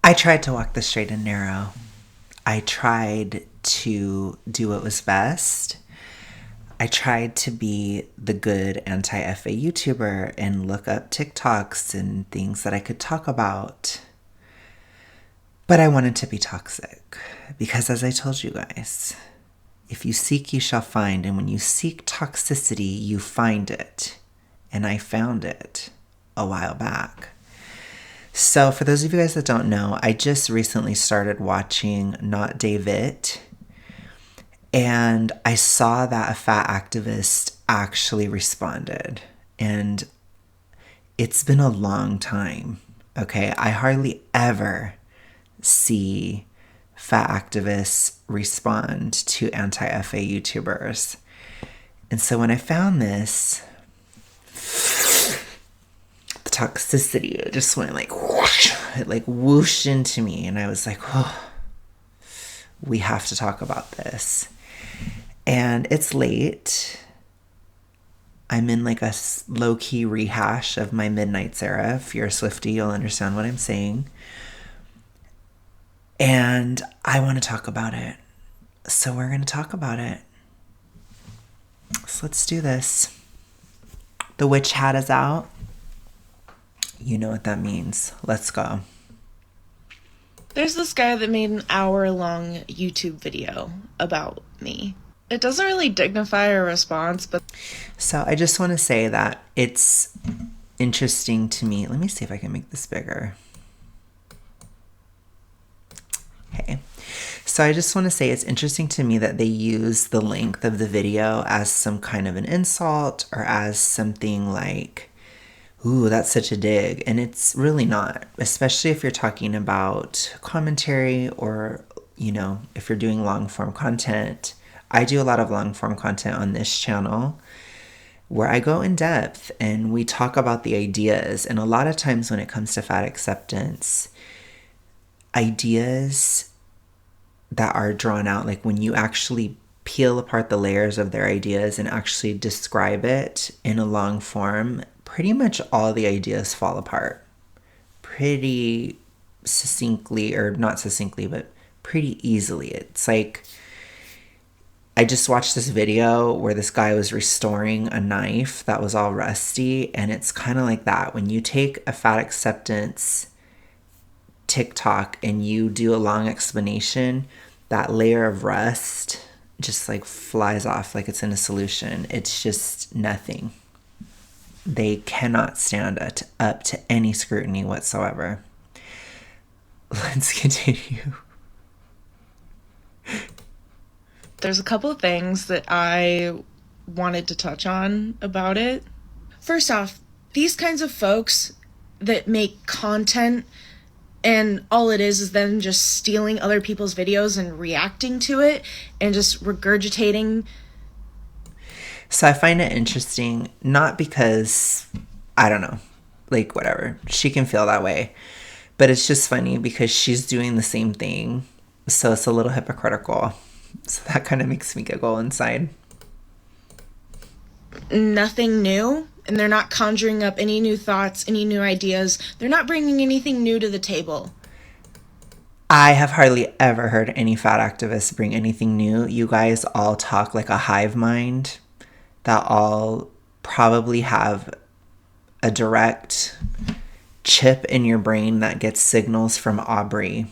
I tried to walk the straight and narrow. I tried to do what was best. I tried to be the good anti-FA YouTuber and look up TikToks and things that I could talk about. But I wanted to be toxic because, as I told you guys, if you seek, you shall find. And when you seek toxicity, you find it. And I found it a while back. So for those of you guys that don't know, I just recently started watching Not DayVit. And I saw that a fat activist actually responded. And it's been a long time, okay? I hardly ever see fat activists respond to anti-FA YouTubers. And so when I found this, the toxicity, it just went like whoosh, it like whooshed into me. And I was like, oh, we have to talk about this. And it's late. I'm in like a low-key rehash of my Midnights era. If you're a Swiftie, you'll understand what I'm saying. And I want to talk about it. So we're going to talk about it. So let's do this. The witch hat is out. You know what that means. Let's go. There's this guy that made an hour-long YouTube video about me. It doesn't really dignify a response, but... So I just want to say that it's interesting to me. Let me see if I can make this bigger. Okay. So I just want to say it's interesting to me that they use the length of the video as some kind of an insult or as something like, ooh, that's such a dig. And it's really not, especially if you're talking about commentary or, you know, if you're doing long form content. I do a lot of long form content on this channel where I go in depth and we talk about the ideas. And a lot of times when it comes to fat acceptance, ideas that are drawn out, like when you actually peel apart the layers of their ideas and actually describe it in a long form, pretty much all the ideas fall apart pretty succinctly, or not succinctly, but pretty easily. It's like, I just watched this video where this guy was restoring a knife that was all rusty, and it's kind of like that. When you take a fat acceptance TikTok and you do a long explanation, that layer of rust just like flies off like it's in a solution. It's just nothing. They cannot stand up to any scrutiny whatsoever. Let's continue. There's a couple of things that I wanted to touch on about it. First off, these kinds of folks that make content and all it is them just stealing other people's videos and reacting to it and just regurgitating. So I find it interesting, not because, I don't know, like whatever, she can feel that way, but it's just funny because she's doing the same thing. So it's a little hypocritical. So that kind of makes me giggle inside. Nothing new, and they're not conjuring up any new thoughts, any new ideas. They're not bringing anything new to the table. I have hardly ever heard any fat activists bring anything new. You guys all talk like a hive mind that all probably have a direct chip in your brain that gets signals from Aubrey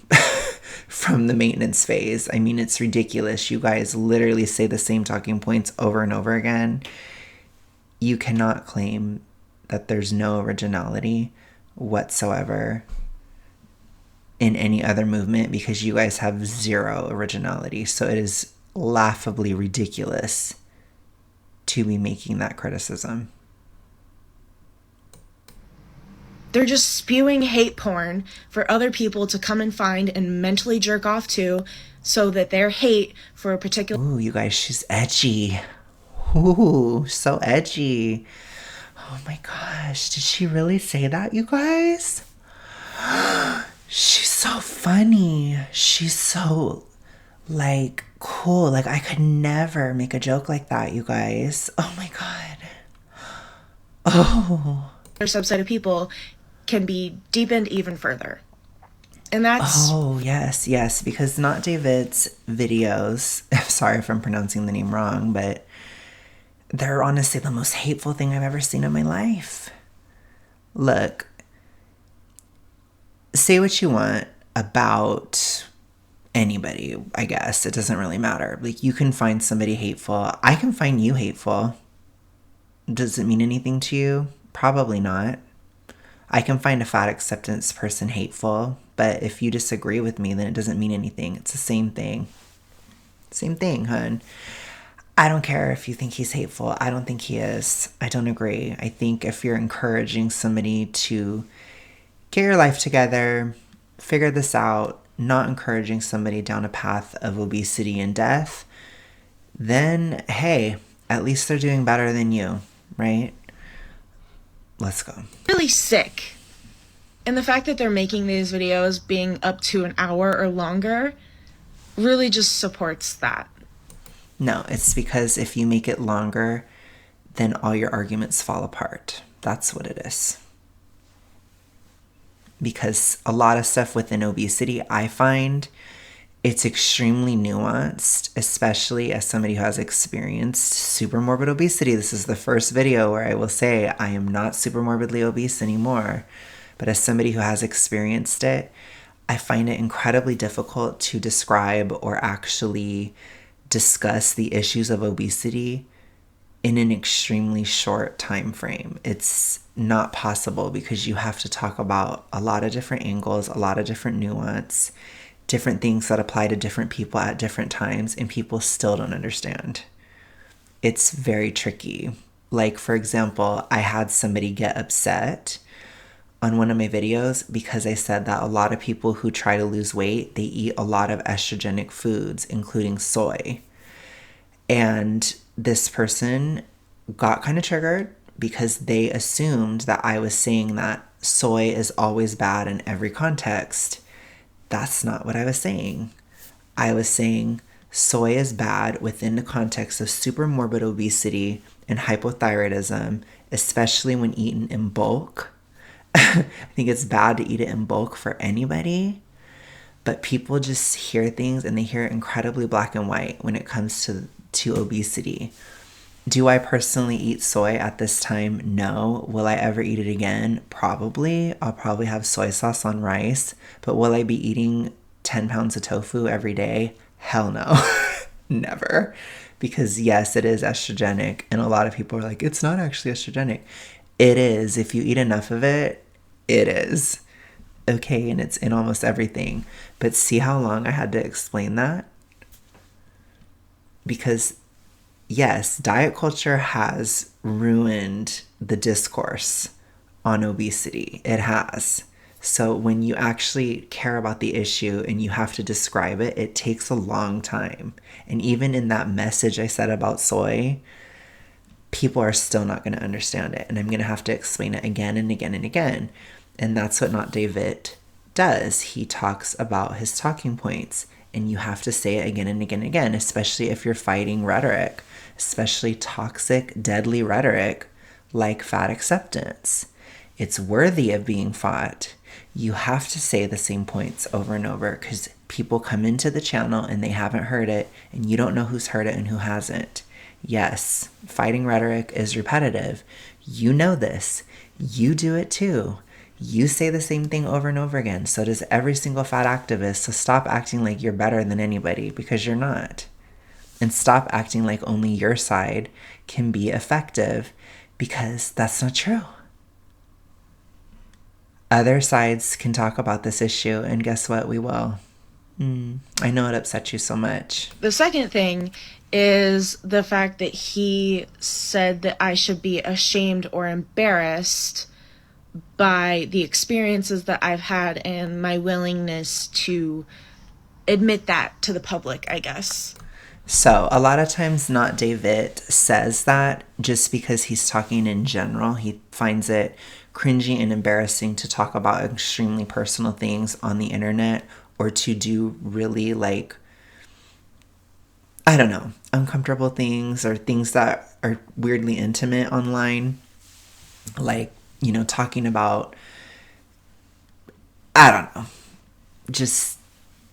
from the maintenance phase. I mean, it's ridiculous. You guys literally say the same talking points over and over again. You cannot claim that there's no originality whatsoever in any other movement because you guys have zero originality. So it is laughably ridiculous to be making that criticism. They're just spewing hate porn for other people to come and find and mentally jerk off to so that their hate for a particular... Ooh, you guys, she's edgy. Ooh, so edgy. Oh my gosh, did she really say that, you guys? She's so funny. She's so, like, cool. Like, I could never make a joke like that, you guys. Oh my god. Oh. subset of people can be deepened even further. And that's Oh, yes, yes, because Not DayVit's videos, sorry if I'm pronouncing the name wrong, but they're honestly the most hateful thing I've ever seen in my life. Look, say what you want about anybody, I guess. It doesn't really matter. Like, you can find somebody hateful. I can find you hateful. Does it mean anything to you? Probably not. I can find a fat acceptance person hateful, but if you disagree with me, then it doesn't mean anything. It's the same thing. Same thing, hun. I don't care if you think he's hateful. I don't think he is. I don't agree. I think if you're encouraging somebody to get your life together, figure this out, not encouraging somebody down a path of obesity and death, then hey, at least they're doing better than you, right? Let's go. really sick. And the fact that they're making these videos being up to an hour or longer really just supports that. No, it's because if you make it longer, then all your arguments fall apart. That's what it is. Because a lot of stuff within obesity, I find it's extremely nuanced, especially as somebody who has experienced super morbid obesity. This is the first video where I will say I am not super morbidly obese anymore. But as somebody who has experienced it, I find it incredibly difficult to describe or actually discuss the issues of obesity in an extremely short time frame. It's not possible because you have to talk about a lot of different angles, a lot of different nuance, different things that apply to different people at different times, and people still don't understand. It's very tricky. Like, for example, I had somebody get upset on one of my videos because I said that a lot of people who try to lose weight, they eat a lot of estrogenic foods, including soy. And this person got kind of triggered because they assumed that I was saying that soy is always bad in every context. That's not what I was saying. I was saying soy is bad within the context of super morbid obesity and hypothyroidism, especially when eaten in bulk. I think it's bad to eat it in bulk for anybody, but people just hear things and they hear it incredibly black and white when it comes to obesity. Do I personally eat soy at this time? No. Will I ever eat it again? Probably. I'll probably have soy sauce on rice, but will I be eating 10 pounds of tofu every day? Hell no. Never. Because yes, it is estrogenic, and a lot of people are like, it's not actually estrogenic. It is. If you eat enough of it, it is. Okay, and it's in almost everything. But see how long I had to explain that? Because yes, diet culture has ruined the discourse on obesity. It has. So when you actually care about the issue and you have to describe it, it takes a long time. And even in that message I said about soy, people are still not going to understand it. And I'm going to have to explain it again and again and again. And that's what Not DayVit does. He talks about his talking points, and you have to say it again and again and again, especially if you're fighting rhetoric, especially toxic, deadly rhetoric like fat acceptance. It's worthy of being fought. You have to say the same points over and over because people come into the channel and they haven't heard it, and you don't know who's heard it and who hasn't. Yes, fighting rhetoric is repetitive. You know this. You do it too. You say the same thing over and over again. So does every single fat activist. So stop acting like you're better than anybody, because you're not. And stop acting like only your side can be effective, because that's not true. Other sides can talk about this issue, and guess what? We will. I know it upset you so much. The second thing is the fact that he said that I should be ashamed or embarrassed by the experiences that I've had and my willingness to admit that to the public, I guess. So a lot of times Not DayVit says that just because he's talking in general. He finds it cringy and embarrassing to talk about extremely personal things on the internet, or to do really, like, I don't know, uncomfortable things or things that are weirdly intimate online. Like, talking about, I don't know, just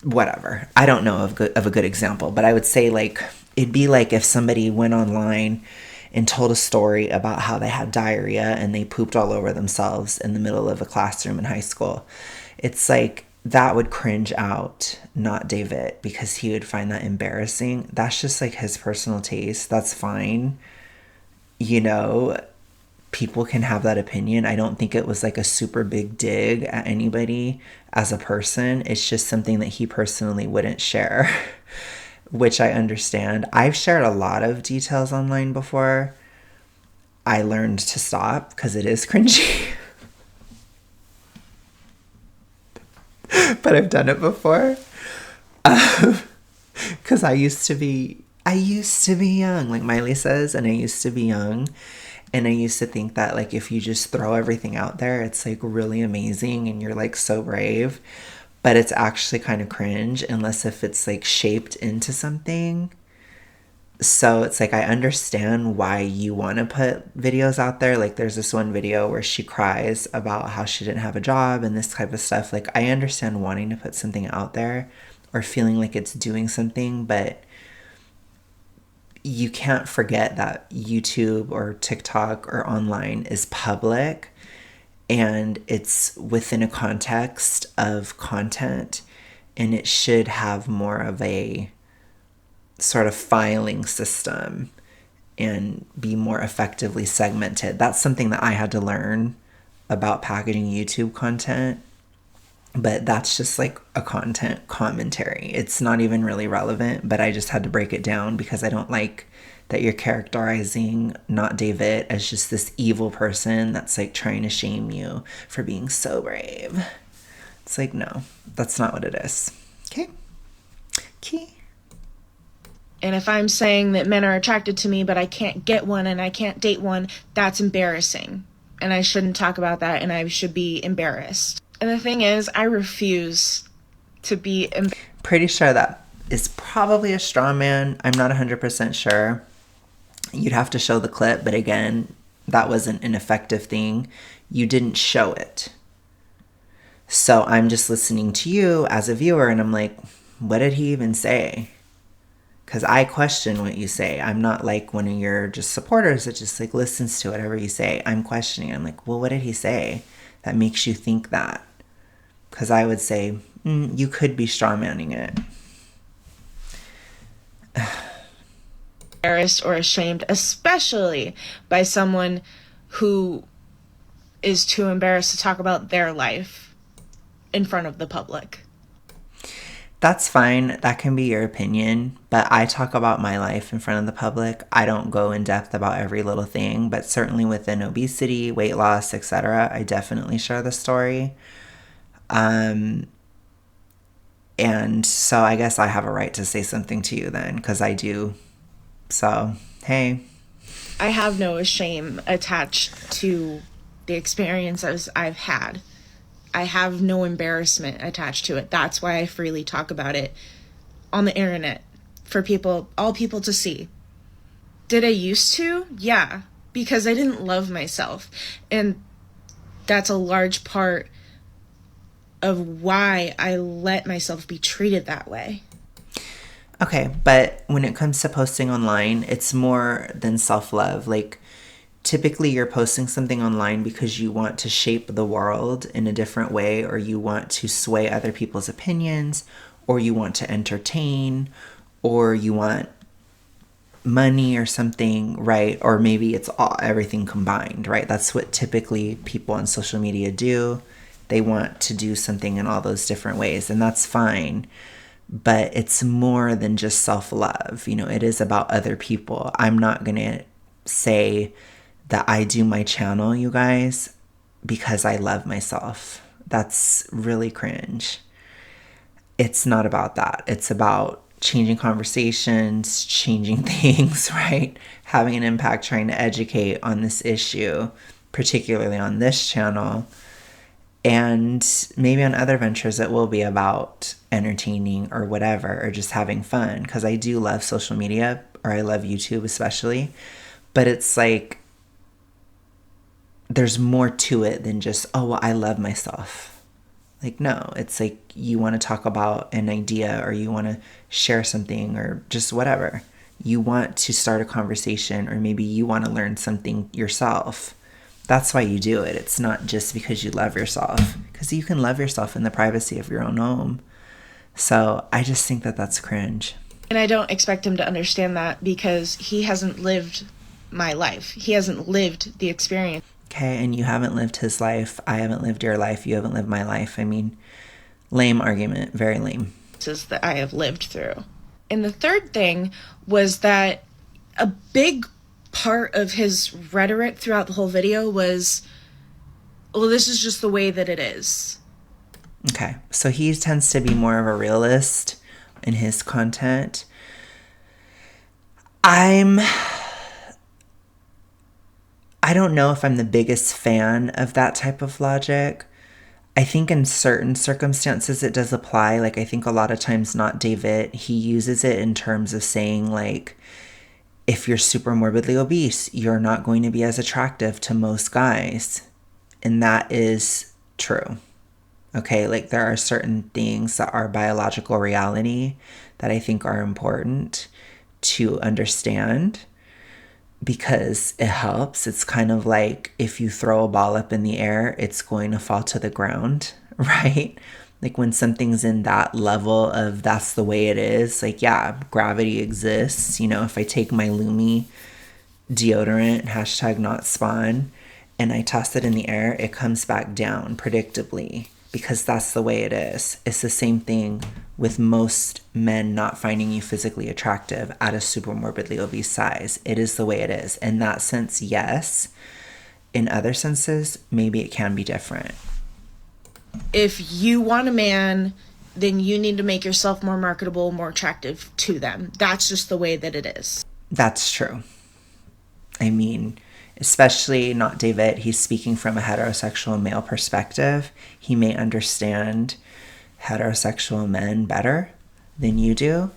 whatever. I don't know of a good example, but I would say like it'd be like if somebody went online and told a story about how they had diarrhea and they pooped all over themselves in the middle of a classroom in high school. It's like that would cringe out, not DayVit, because he would find that embarrassing. That's just like his personal taste. That's fine. You know, people can have that opinion. I don't think it was like a super big dig at anybody as a person. It's just something that he personally wouldn't share, which I understand. I've shared a lot of details online before. I learned to stop because it is cringy. But I've done it before. Because I used to be young, like Miley says, and I used to be young. And I used to think that, like, if you just throw everything out there, it's, like, really amazing and you're, like, so brave. But it's actually kind of cringe unless if it's, like, shaped into something. So it's, like, I understand why you want to put videos out there. Like, there's this one video where she cries about how she didn't have a job and this type of stuff. Like, I understand wanting to put something out there or feeling like it's doing something, but you can't forget that YouTube or TikTok or online is public and it's within a context of content, and it should have more of a sort of filing system and be more effectively segmented. That's something that I had to learn about packaging YouTube content, but that's just like a content commentary. It's not even really relevant, but I just had to break it down because I don't like that you're characterizing not DayVit as just this evil person that's like trying to shame you for being so brave. It's like, no, that's not what it is. Okay. And if I'm saying that men are attracted to me, but I can't get one and I can't date one, that's embarrassing. And I shouldn't talk about that, and I should be embarrassed. And the thing is, I refuse to be pretty sure that is probably a straw man. I'm not 100% sure. You'd have to show the clip, but again, that wasn't an effective thing. You didn't show it. So I'm just listening to you as a viewer, and I'm like, what did he even say? Because I question what you say. I'm not like one of your just supporters that just like listens to whatever you say. I'm questioning. I'm like, well, what did he say that makes you think that? Because I would say, you could be strawmanning it. embarrassed or ashamed, especially by someone who is too embarrassed to talk about their life in front of the public. That's fine. That can be your opinion. But I talk about my life in front of the public. I don't go in depth about every little thing. But certainly within obesity, weight loss, etc., I definitely share the story. And so I guess I have a right to say something to you then, because I do. So, hey. I have no shame attached to the experiences I've had. I have no embarrassment attached to it. That's why I freely talk about it on the internet for people, all people to see. Did I used to? Yeah, because I didn't love myself. And that's a large part of why I let myself be treated that way. Okay, but when it comes to posting online, it's more than self-love. Like, typically you're posting something online because you want to shape the world in a different way, or you want to sway other people's opinions, or you want to entertain, or you want money or something, right? Or maybe it's everything combined, right? That's what typically people on social media do. They want to do something in all those different ways, and that's fine. But it's more than just self-love. You know, it is about other people. I'm not going to say that I do my channel, you guys, because I love myself. That's really cringe. It's not about that. It's about changing conversations, changing things, right? Having an impact, trying to educate on this issue, particularly on this channel. And maybe on other ventures it will be about entertaining or whatever, or just having fun, because I do love social media, or I love YouTube especially. But it's like, there's more to it than just, oh, well, I love myself. Like, no, it's like you want to talk about an idea or you want to share something or just whatever. You want to start a conversation or maybe you want to learn something yourself. That's why you do it. It's not just because you love yourself, because you can love yourself in the privacy of your own home. So I just think that that's cringe. And I don't expect him to understand that because he hasn't lived my life. He hasn't lived the experience. Okay, and you haven't lived his life. I haven't lived your life. You haven't lived my life. I mean, lame argument. Very lame. That I have lived through. And the third thing was that a big part of his rhetoric throughout the whole video was, well, this is just the way that it is. Okay, so he tends to be more of a realist in his content. I don't know if I'm the biggest fan of that type of logic. I think in certain circumstances it does apply. Like, I think a lot of times, not DayVit, he uses it in terms of saying, like, if you're super morbidly obese, you're not going to be as attractive to most guys. And that is true. Okay, like, there are certain things that are biological reality that I think are important to understand, because it helps. It's kind of like if you throw a ball up in the air, it's going to fall to the ground, right? Like, when something's in that level of that's the way it is, like, yeah, gravity exists. You know, if I take my Lumi deodorant, hashtag not spawn, and I toss it in the air, it comes back down predictably, because that's the way it is. It's the same thing with most men not finding you physically attractive at a super morbidly obese size. It is the way it is. In that sense, yes. In other senses, maybe it can be different. If you want a man, then you need to make yourself more marketable, more attractive to them. That's just the way that it is. That's true. I mean, especially not DayVit, he's speaking from a heterosexual male perspective. He may understand heterosexual men better than you do.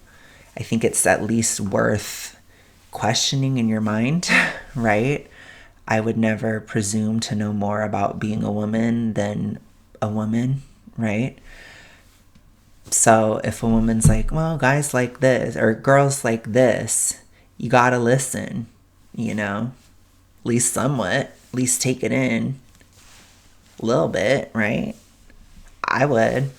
I think it's at least worth questioning in your mind, right? I would never presume to know more about being a woman than a woman, right? So if a woman's like, well, guys like this or girls like this, you gotta listen, you know? At least somewhat, at least take it in a little bit, right? I would.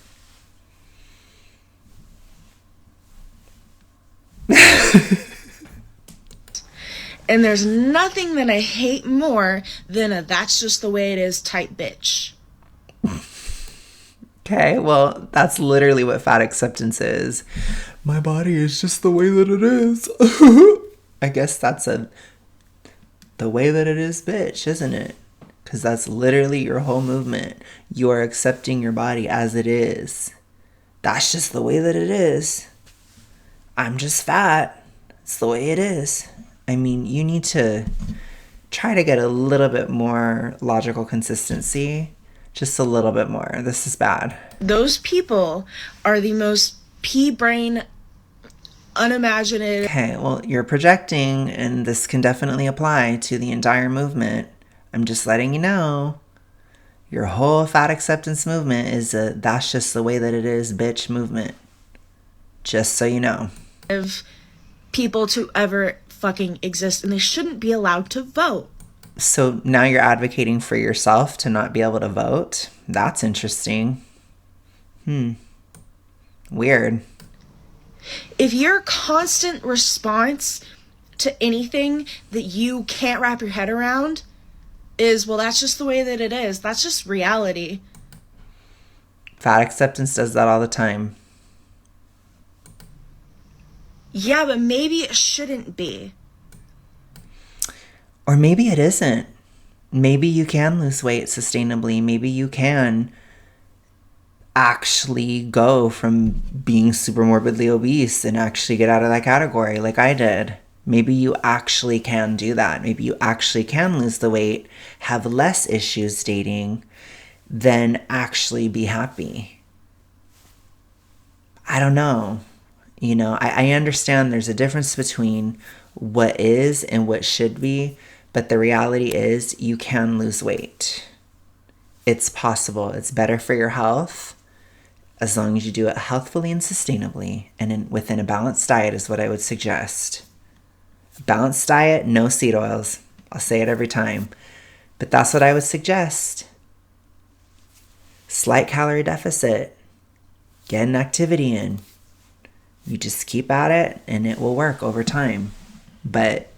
And there's nothing that I hate more than a that's just the way it is type bitch. Okay, well, that's literally what fat acceptance is. My body is just the way that it is. I guess that's the way that it is, bitch, isn't it? Because that's literally your whole movement. You are accepting your body as it is. That's just the way that it is. I'm just fat. It's the way it is. I mean, you need to try to get a little bit more logical consistency. Just a little bit more. This is bad. Those people are the most pea-brain, unimaginative. Okay, well, you're projecting, and this can definitely apply to the entire movement. I'm just letting you know. Your whole fat acceptance movement is a that's just the way that it is, bitch movement. Just so you know. Of people to ever fucking exist, and they shouldn't be allowed to vote. So now you're advocating for yourself to not be able to vote? That's interesting. Weird. If your constant response to anything that you can't wrap your head around is, well, that's just the way that it is, that's just reality. Fat acceptance does that all the time. Yeah, but maybe it shouldn't be. Or maybe it isn't. Maybe you can lose weight sustainably. Maybe you can actually go from being super morbidly obese and actually get out of that category like I did. Maybe you actually can do that. Maybe you actually can lose the weight, have less issues dating, then actually be happy. I don't know. You know, I understand there's a difference between what is and what should be, but the reality is you can lose weight. It's possible. It's better for your health. as long as you do it healthfully and sustainably and within a balanced diet is what I would suggest. Balanced diet, no seed oils. I'll say it every time. But that's what I would suggest. Slight calorie deficit. Get an activity in. You just keep at it and it will work over time. But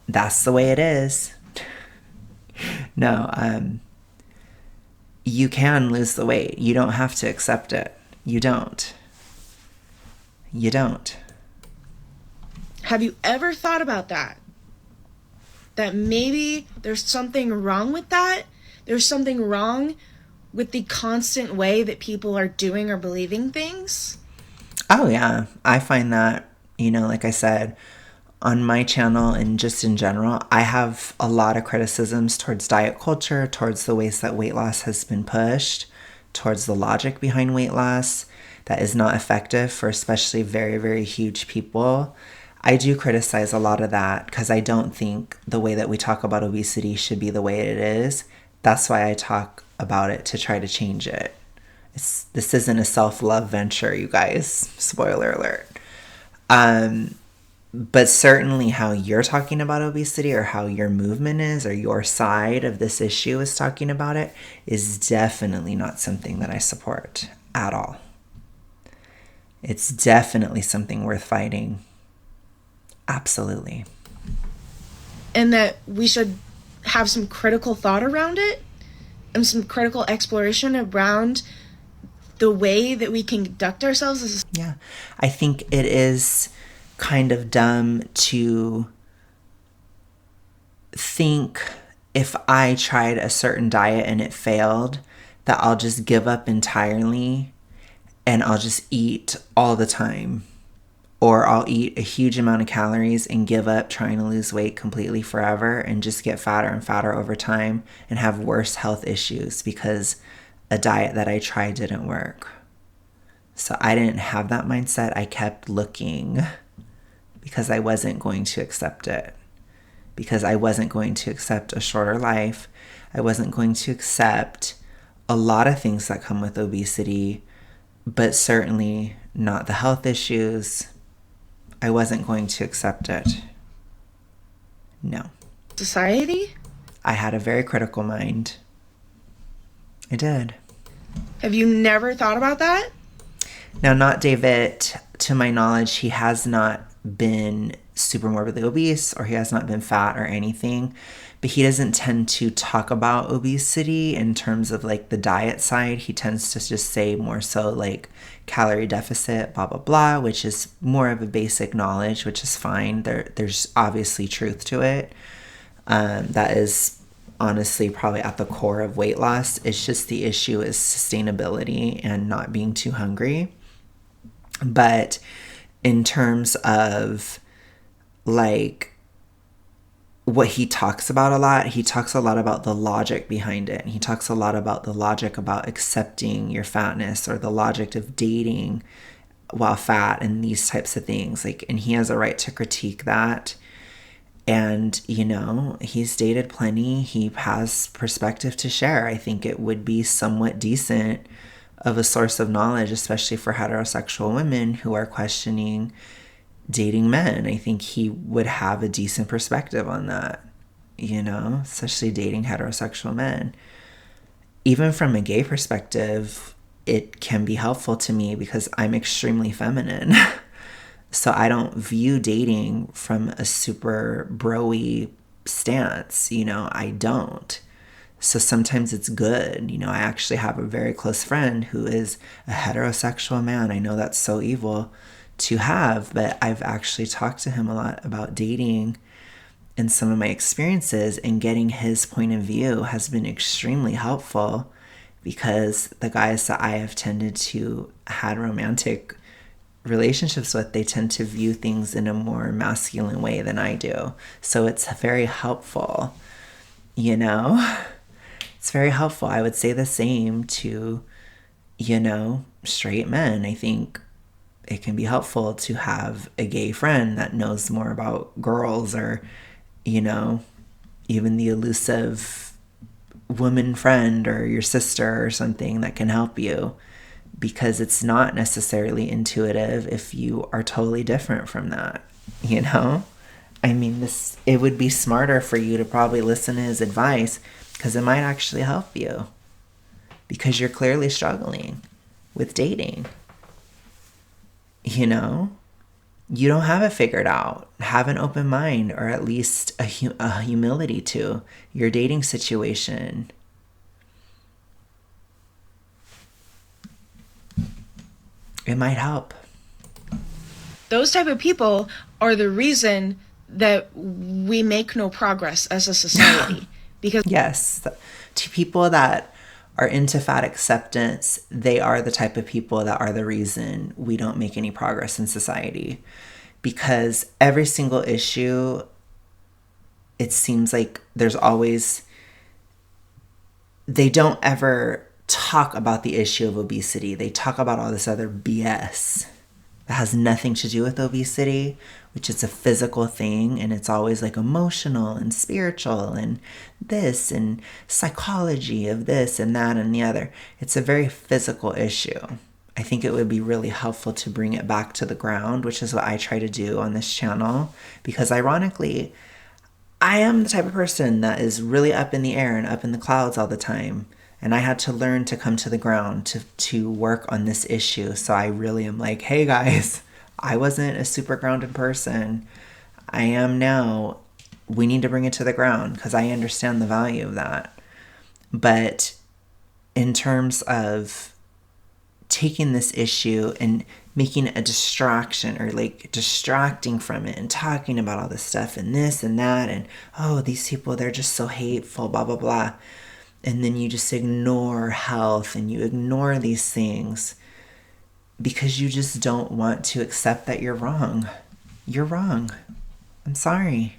that's the way it is. No, you can lose the weight. You don't have to accept it. You don't. You don't. Have you ever thought about that? That maybe there's something wrong with that? There's something wrong with the constant way that people are doing or believing things? Oh, yeah. I find that, like I said, on my channel and just in general, I have a lot of criticisms towards diet culture, towards the ways that weight loss has been pushed, towards the logic behind weight loss that is not effective for especially very, very huge people. I do criticize a lot of that because I don't think the way that we talk about obesity should be the way it is. That's why I talk about it, to try to change it. This isn't a self-love venture, you guys. Spoiler alert. But certainly how you're talking about obesity or how your movement is or your side of this issue is talking about it is definitely not something that I support at all. It's definitely something worth fighting. Absolutely. And that we should have some critical thought around it and some critical exploration around the way that we conduct ourselves. Yeah, I think it is kind of dumb to think if I tried a certain diet and it failed, that I'll just give up entirely and I'll just eat all the time. Or I'll eat a huge amount of calories and give up trying to lose weight completely forever and just get fatter and fatter over time and have worse health issues because a diet that I tried didn't work. So I didn't have that mindset. I kept looking because I wasn't going to accept it. Because I wasn't going to accept a shorter life. I wasn't going to accept a lot of things that come with obesity, but certainly not the health issues. I wasn't going to accept it. No. Society? I had a very critical mind. I did. Have you never thought about that? Now, not DayVit. To my knowledge, he has not been super morbidly obese or he has not been fat or anything, but he doesn't tend to talk about obesity in terms of like the diet side. He tends to just say more so like calorie deficit, blah, blah, blah, which is more of a basic knowledge, which is fine. There's obviously truth to it. That is honestly probably at the core of weight loss. It's just the issue is sustainability and not being too hungry. But in terms of like what he talks about a lot, he talks a lot about the logic behind it. He talks a lot about the logic about accepting your fatness or the logic of dating while fat and these types of things. Like, and he has a right to critique that. And, he's dated plenty. He has perspective to share. I think it would be somewhat decent of a source of knowledge, especially for heterosexual women who are questioning dating men. I think he would have a decent perspective on that, especially dating heterosexual men. Even from a gay perspective, it can be helpful to me because I'm extremely feminine. So I don't view dating from a super bro-y stance, I don't. So sometimes it's good. I actually have a very close friend who is a heterosexual man. I know that's so evil to have, but I've actually talked to him a lot about dating and some of my experiences, and getting his point of view has been extremely helpful because the guys that I have tended to had romantic relationships with, they tend to view things in a more masculine way than I do. So it's very helpful, It's very helpful. I would say the same to, straight men. I think it can be helpful to have a gay friend that knows more about girls or, even the elusive woman friend or your sister or something that can help you because it's not necessarily intuitive if you are totally different from that, you know? I mean, it would be smarter for you to probably listen to his advice because it might actually help you because you're clearly struggling with dating. You know? You don't have it figured out. Have an open mind, or at least a humility to your dating situation. It might help. Those type of people are the reason that we make no progress as a society. Because yes, to people that are into fat acceptance, they are the type of people that are the reason we don't make any progress in society. Because every single issue, it seems like there's always, they don't ever talk about the issue of obesity. They talk about all this other BS that has nothing to do with obesity, which is a physical thing, and it's always like emotional and spiritual and this and psychology of this and that and the other. It's a very physical issue. I think it would be really helpful to bring it back to the ground, which is what I try to do on this channel, because ironically, I am the type of person that is really up in the air and up in the clouds all the time. And I had to learn to come to the ground to work on this issue. So I really am like, hey guys, I wasn't a super grounded person. I am now. We need to bring it to the ground because I understand the value of that. But in terms of taking this issue and making a distraction, or like distracting from it and talking about all this stuff and this and that and, oh, these people, they're just so hateful, blah, blah, blah. And then you just ignore health and you ignore these things because you just don't want to accept that you're wrong. You're wrong. I'm sorry.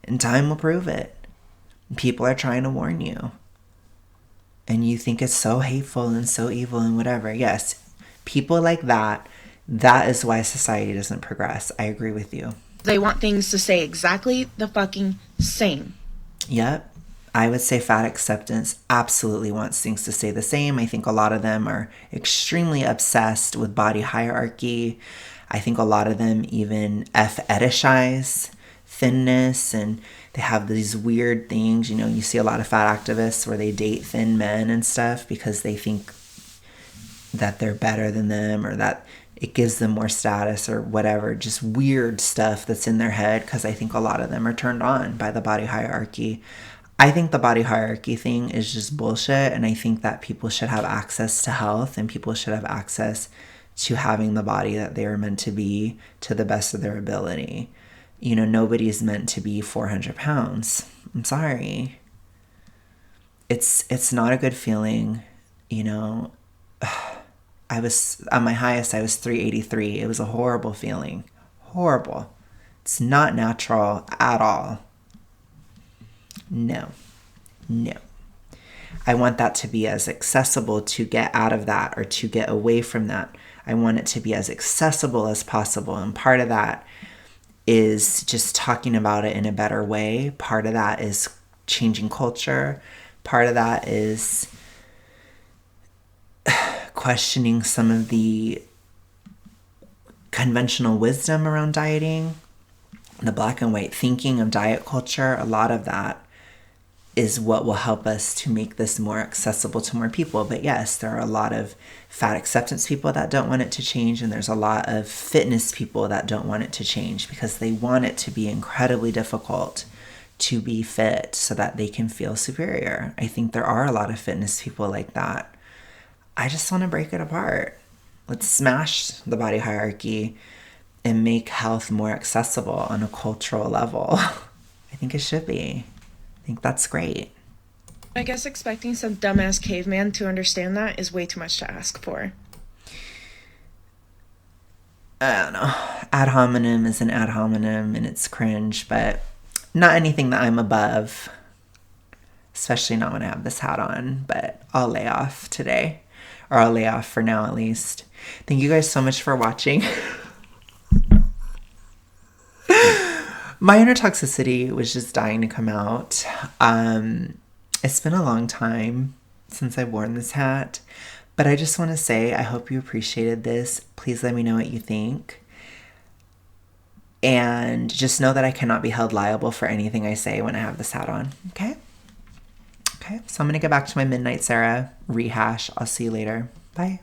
And time will prove it. People are trying to warn you. And you think it's so hateful and so evil and whatever. Yes, people like that, that is why society doesn't progress. I agree with you. they want things to stay exactly the fucking same. Yep. I would say fat acceptance absolutely wants things to stay the same. I think a lot of them are extremely obsessed with body hierarchy. I think a lot of them even fetishize thinness, and they have these weird things. You know, you see a lot of fat activists where they date thin men and stuff because they think that they're better than them, or that it gives them more status or whatever. Just weird stuff that's in their head, because I think a lot of them are turned on by the body hierarchy. I think the body hierarchy thing is just bullshit, and I think that people should have access to health, and people should have access to having the body that they are meant to be to the best of their ability. You know, nobody's meant to be 400 pounds. I'm sorry. It's not a good feeling, you know. I was, at my highest, I was 383. It was a horrible feeling. Horrible. It's not natural at all. No. I want that to be as accessible to get out of that, or to get away from that. I want it to be as accessible as possible. And part of that is just talking about it in a better way. Part of that is changing culture. Part of that is questioning some of the conventional wisdom around dieting, the black and white thinking of diet culture. A lot of that is what will help us to make this more accessible to more people. But yes, there are a lot of fat acceptance people that don't want it to change, and there's a lot of fitness people that don't want it to change because they want it to be incredibly difficult to be fit so that they can feel superior. I think there are a lot of fitness people like that. I just want to break it apart. Let's smash the body hierarchy and make health more accessible on a cultural level. I think it should be. I think that's great. I guess expecting some dumbass caveman to understand that is way too much to ask for. I don't know. Ad hominem is an ad hominem, and it's cringe, but not anything that I'm above. Especially not when I have this hat on, but I'll lay off today. Or I'll lay off for now, at least. Thank you guys so much for watching. My inner toxicity was just dying to come out. It's been a long time since I've worn this hat, But I just want to say, I hope you appreciated this. Please let me know what you think. And just know that I cannot be held liable for anything I say when I have this hat on. Okay? Okay, so I'm going to get back to my Midnight Sarah rehash. I'll see you later. Bye.